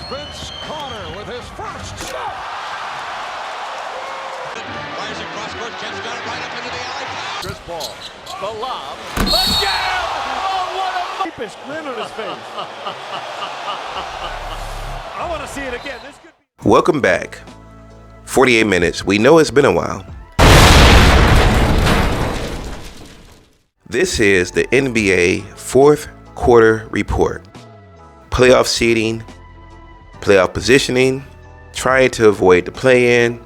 Vince Carter with his first shot. Fires across court, Jets got it right up into the alley. Chris Paul, the lob, the jam! Oh, what a deepest grin on his face. I want to see it again. This could be. Welcome back. 48 minutes. We know it's been a while. This is the NBA fourth quarter report. Playoff seeding, playoff positioning, trying to avoid the play-in.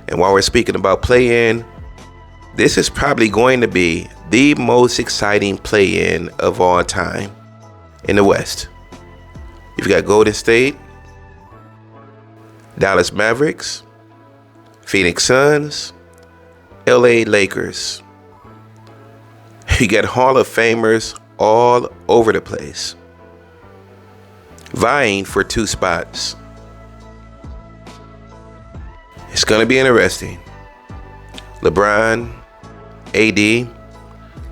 And while we're speaking about play-in, this is probably going to be the most exciting play-in of all time in the West. You've got Golden State, Dallas Mavericks, Phoenix Suns, LA Lakers. You got Hall of Famers all over the place, vying for 2 spots. It's going to be interesting. LeBron, AD,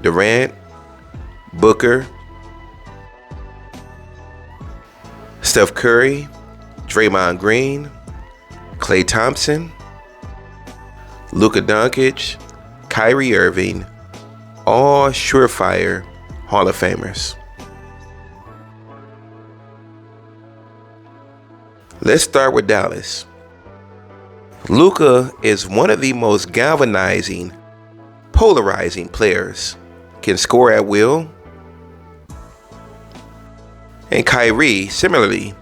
Durant, Booker, Steph Curry, Draymond Green, Klay Thompson, Luka Doncic, Kyrie Irving, all surefire Hall of Famers. Let's start with Dallas. Luka is one of the most galvanizing, polarizing players. Can score at will. And Kyrie, similarly,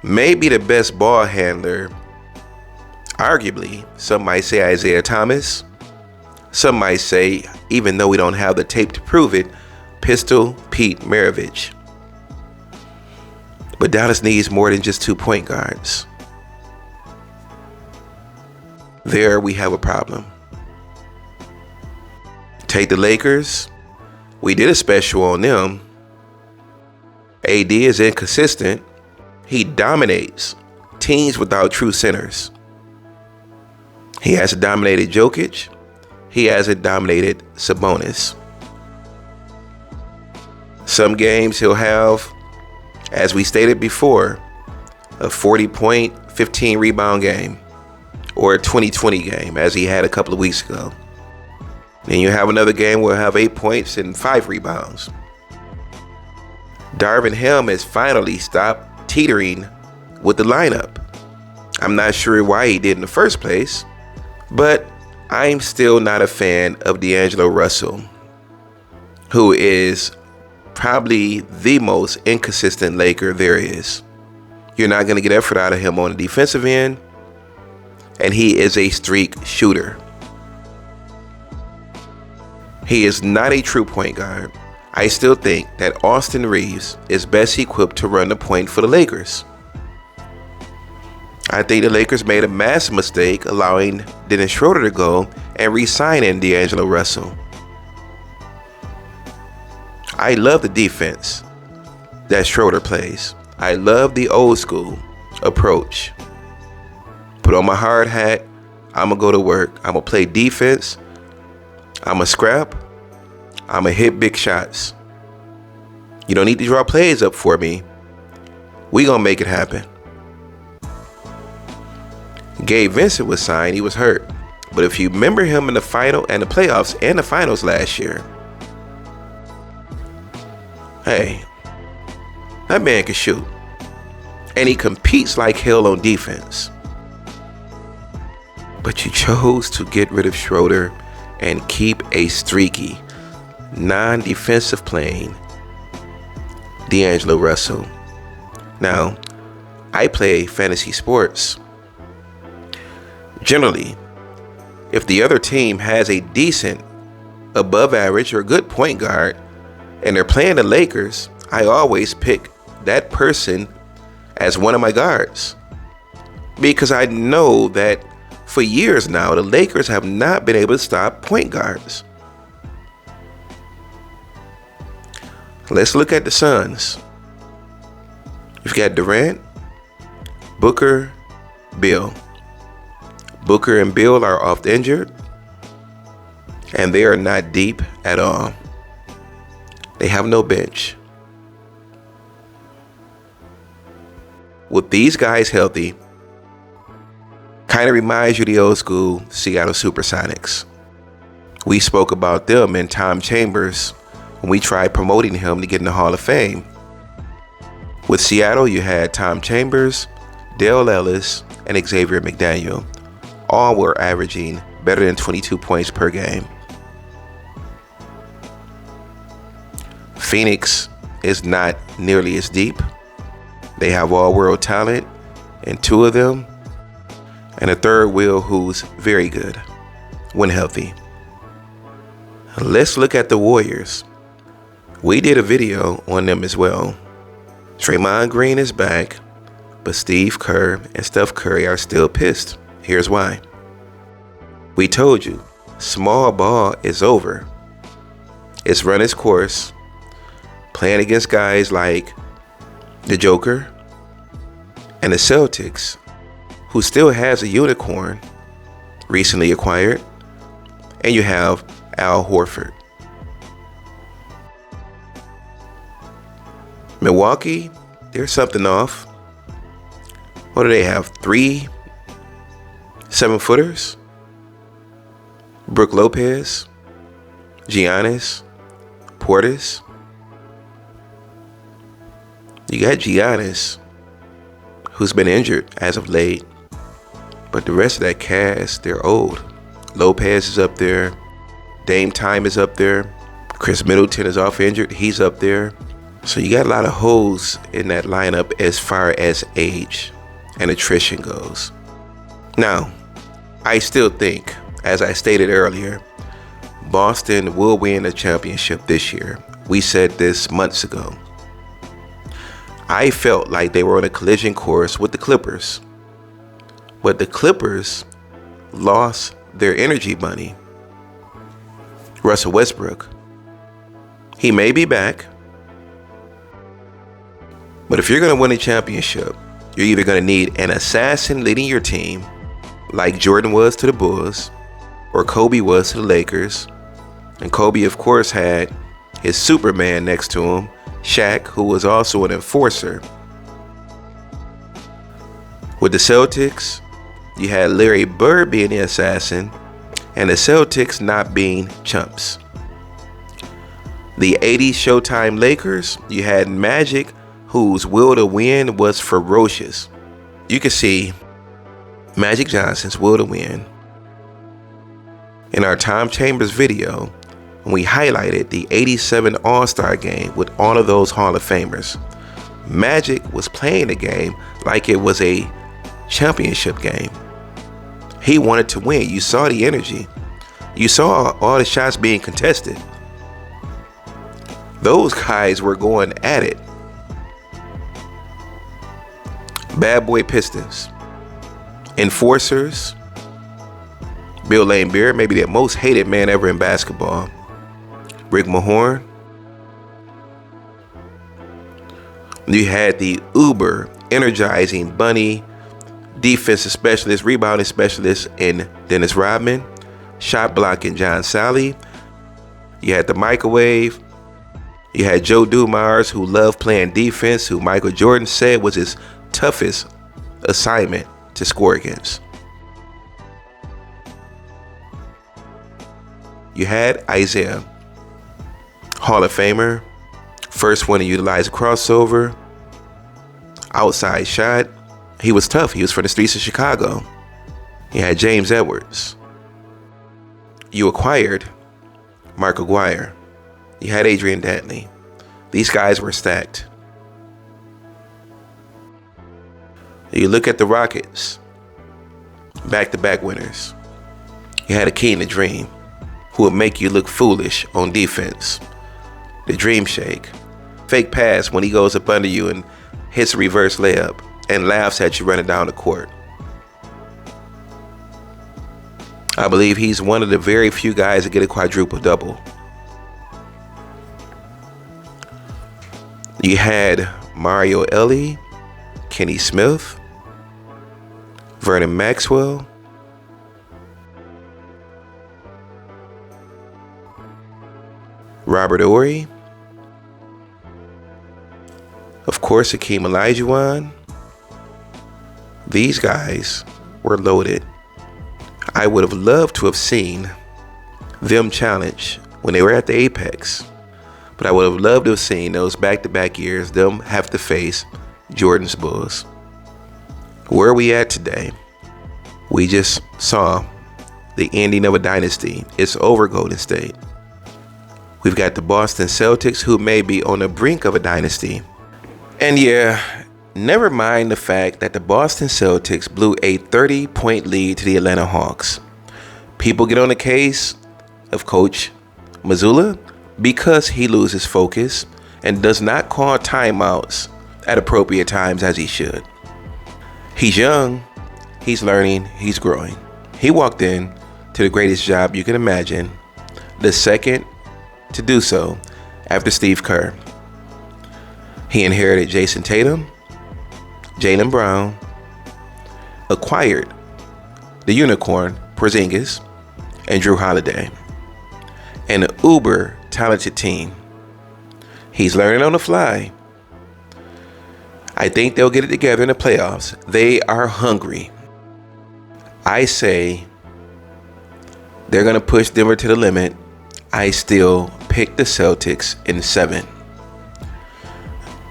may be the best ball handler. Arguably, some might say Isaiah Thomas. Some might say, even though we don't have the tape to prove it, Pistol Pete Maravich. But Dallas needs more than just 2 point guards. There we have a problem. Take the Lakers. We did a special on them. AD is inconsistent. He dominates teams without true centers. He hasn't dominated Jokic. He hasn't dominated Sabonis. Some games he'll have, as we stated before, a 40-point, 15-rebound game, or a 20-20 game, as he had a couple of weeks ago. Then you have another game where he'll have 8 points and 5 rebounds. Darvin Ham has finally stopped teetering with the lineup. I'm not sure why he did in the first place, but I'm still not a fan of D'Angelo Russell, who is probably the most inconsistent Laker there is. You're not going to get effort out of him on the defensive end, and he is a streak shooter. He is not a true point guard. I still think that Austin Reeves is best equipped to run the point for the Lakers. I think the Lakers made a massive mistake allowing Dennis Schroeder to go and re-signing D'Angelo Russell. I love the defense that Schroeder plays. I love the old school approach. Put on my hard hat. I'm going to go to work. I'm going to play defense. I'm going to scrap. I'm going to hit big shots. You don't need to draw plays up for me. We going to make it happen. Gabe Vincent was signed. He was hurt. But if you remember him in the final and the playoffs and the finals last year, hey, that man can shoot. And he competes like hell on defense. But you chose to get rid of Schroeder and keep a streaky, non-defensive playing D'Angelo Russell. Now, I play fantasy sports. Generally, if the other team has a decent, above average, or good point guard, and they're playing the Lakers, I always pick that person as one of my guards. Because I know that for years now, the Lakers have not been able to stop point guards. Let's look at the Suns. You've got Durant, Booker, Bill. Booker and Bill are oft injured, and they are not deep at all. They have no bench. With these guys healthy, kind of reminds you of the old school Seattle Supersonics. We spoke about them in Tom Chambers when we tried promoting him to get in the Hall of Fame. With Seattle, you had Tom Chambers, Dale Ellis, and Xavier McDaniel. All were averaging better than 22 points per game. Phoenix is not nearly as deep. They have all-world talent, and two of them, and a third wheel who's very good when healthy. Let's look at the Warriors. We did a video on them as well. Draymond Green is back, but Steve Kerr and Steph Curry are still pissed. Here's why. We told you, small ball is over. It's run its course. Playing against guys like the Joker and the Celtics, who still has a unicorn recently acquired, and you have Al Horford. Milwaukee, there's something off. What do they have? 3 7-footers? Brook Lopez, Giannis, Portis. You got Giannis, who's been injured as of late, but the rest of that cast, they're old. Lopez is up there. Dame Time is up there. Chris Middleton is off injured. He's up there. So you got a lot of holes in that lineup as far as age and attrition goes. Now, I still think, as I stated earlier, Boston will win a championship this year. We said this months ago. I felt like they were on a collision course with the Clippers. But the Clippers lost their energy bunny, Russell Westbrook. He may be back, but if you're going to win a championship, you're either going to need an assassin leading your team, like Jordan was to the Bulls, or Kobe was to the Lakers. And Kobe, of course, had his Superman next to him, Shaq, who was also an enforcer. With the Celtics, you had Larry Bird being the assassin, and the Celtics not being chumps. The 80s Showtime Lakers, you had Magic, whose will to win was ferocious. You can see Magic Johnson's will to win in our Tom Chambers video when we highlighted the 87 All-Star game with all of those Hall of Famers. Magic was playing the game like it was a championship game. He wanted to win. You saw the energy. You saw all the shots being contested. Those guys were going at it. Bad Boy Pistons. Enforcers. Bill Laimbeer, maybe the most hated man ever in basketball. Rick Mahorn. You had the uber energizing bunny defensive specialist, rebounding specialist in Dennis Rodman. Shot blocking John Sally. You had the microwave. You had Joe Dumars, who loved playing defense, who Michael Jordan said was his toughest assignment to score against. You had Isaiah, Hall of Famer, first one to utilize a crossover, outside shot. He was tough. He was from the streets of Chicago. You had James Edwards. You acquired Mark Aguirre. You had Adrian Dantley. These guys were stacked. You look at the Rockets, back-to-back winners. You had Akeem the Dream, who would make you look foolish on defense. The Dream Shake. Fake pass when he goes up under you and hits a reverse layup and laughs at you running down the court. I believe he's one of the very few guys that get a quadruple double. You had Mario Elie, Kenny Smith, Vernon Maxwell, Robert Horry, of course Hakeem Olajuwon, These guys were loaded. I would have loved to have seen them challenge when they were at the apex, but I would have loved to have seen those back-to-back years them have to face Jordan's Bulls. Where are we at today? We just saw the ending of a dynasty. It's over, Golden State. We've got the Boston Celtics, who may be on the brink of a dynasty. And yeah, never mind the fact that the Boston Celtics blew a 30-point lead to the Atlanta Hawks. People get on the case of Coach Mazzulla because he loses focus and does not call timeouts at appropriate times as he should. He's young, he's learning, he's growing. He walked in to the greatest job you can imagine, the second to do so after Steve Kerr. He inherited Jason Tatum, Jaylen Brown, acquired the unicorn Porzingis and Drew Holiday, an uber talented team. He's learning on the fly. I think they'll get it together in the playoffs. They are hungry. I say they're going to push Denver to the limit. I still pick the Celtics in 7.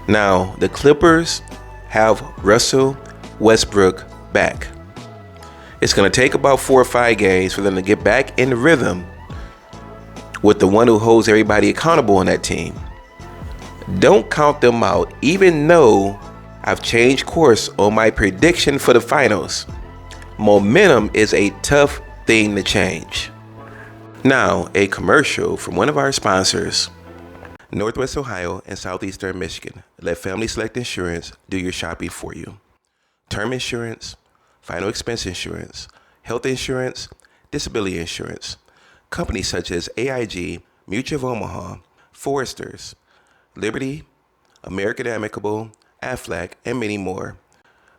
Now, the Clippers have Russell Westbrook back. It's going to take about 4 or 5 games for them to get back in rhythm with the one who holds everybody accountable on that team. Don't count them out, even though I've changed course on my prediction for the finals. Momentum is a tough thing to change. Now, a commercial from one of our sponsors. Northwest Ohio and Southeastern Michigan. Let Family Select Insurance do your shopping for you. Term insurance, final expense insurance, health insurance, disability insurance. Companies such as AIG, Mutual of Omaha, Foresters, Liberty, American Amicable, Aflac, and many more.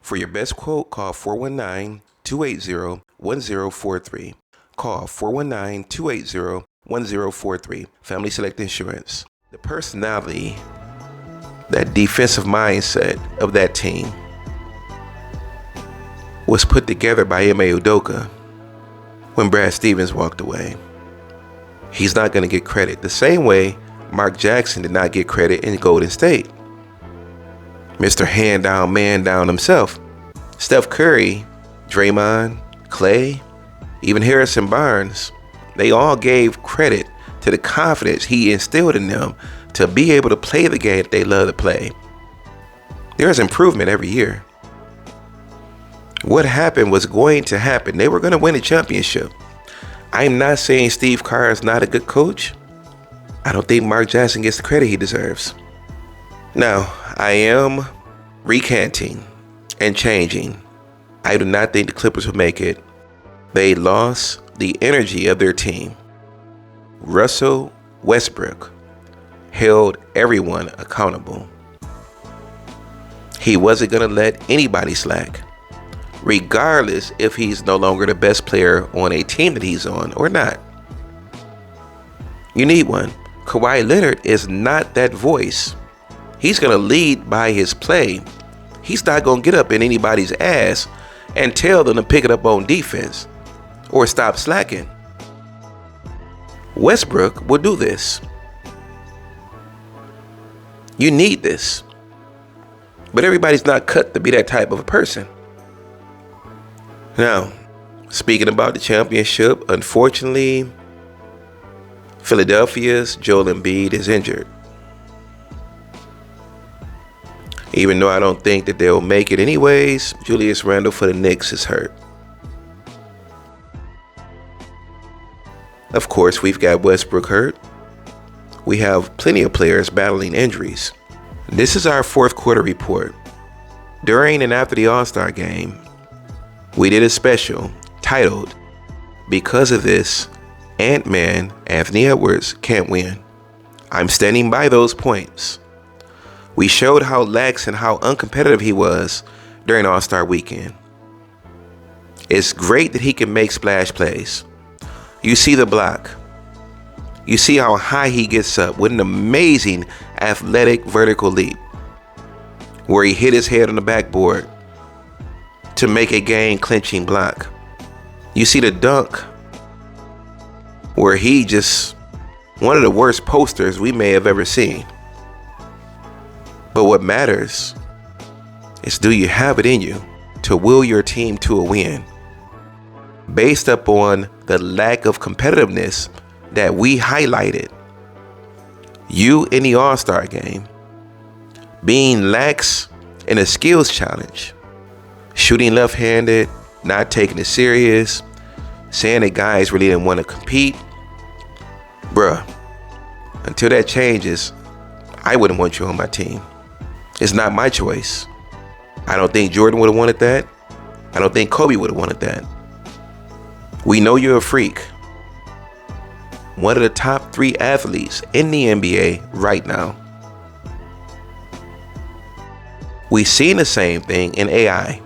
For your best quote, call 419-280-1043. Call 419-280-1043. Family Select Insurance. The personality, that defensive mindset of that team was put together by Ime Udoka when Brad Stevens walked away. He's not going to get credit the same way Mark Jackson did not get credit in Golden State. Mr. Hand Down, Man Down himself. Steph Curry, Draymond, Clay, even Harrison Barnes, they all gave credit to the confidence he instilled in them to be able to play the game that they love to play. There's improvement every year. What happened was going to happen. They were going to win a championship. I'm not saying Steve Kerr is not a good coach. I don't think Mark Jackson gets the credit he deserves. Now, I am recanting and changing. I do not think the Clippers will make it. They lost the energy of their team. Russell Westbrook held everyone accountable. He wasn't going to let anybody slack, regardless if he's no longer the best player on a team that he's on or not. You need one. Kawhi Leonard is not that voice. He's going to lead by his play. He's not going to get up in anybody's ass and tell them to pick it up on defense or stop slacking. Westbrook will do this. You need this. But everybody's not cut to be that type of a person. Now, speaking about the championship, unfortunately, Philadelphia's Joel Embiid is injured. Even though I don't think that they'll make it anyways, Julius Randle for the Knicks is hurt. Of course, we've got Westbrook hurt. We have plenty of players battling injuries. This is our fourth quarter report. During and after the All-Star game, we did a special titled, "Because of This, Ant-Man Anthony Edwards Can't Win." I'm standing by those points. We showed how lax and how uncompetitive he was during All-Star weekend. It's great that he can make splash plays. You see the block. You see how high he gets up with an amazing athletic vertical leap where he hit his head on the backboard to make a game clinching block. You see the dunk where he just one of the worst posters we may have ever seen. But what matters is, do you have it in you to will your team to a win? Based upon the lack of competitiveness that we highlighted, you in the All-Star game being lax in a skills challenge, shooting left-handed, not taking it serious, saying that guys really didn't want to compete. Bruh, until that changes, I wouldn't want you on my team. It's not my choice. I don't think Jordan would have wanted that. I don't think Kobe would have wanted that. We know you're a freak. One of the top 3 athletes in the NBA right now. We've seen the same thing in AI.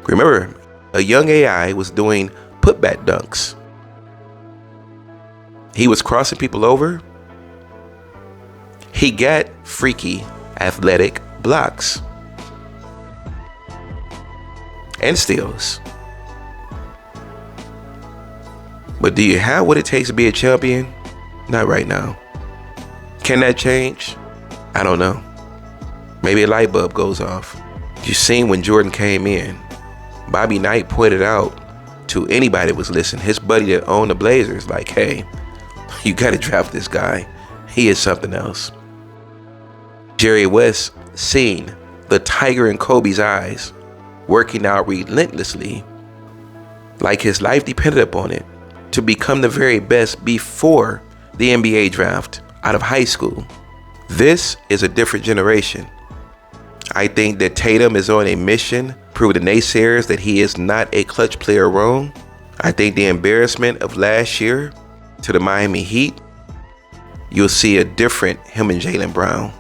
Remember, a young AI was doing putback dunks. He was crossing people over. He got freaky athletic blocks and steals. But do you have what it takes to be a champion? Not right now. Can that change? I don't know. Maybe a light bulb goes off. You seen when Jordan came in, Bobby Knight pointed out to anybody that was listening, his buddy that owned the Blazers, like, hey, you got to draft this guy. He is something else. Jerry West seen the tiger in Kobe's eyes, working out relentlessly, like his life depended upon it, to become the very best before the NBA draft out of high school. This is a different generation. I think that Tatum is on a mission, prove the naysayers that he is not a clutch player wrong. I think the embarrassment of last year to the Miami Heat, you'll see a different him and Jaylen Brown.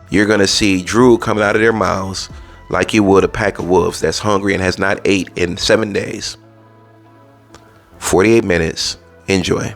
You're going to see Drew coming out of their mouths like you would a pack of wolves that's hungry and has not ate in 7 days. 48 minutes. Enjoy.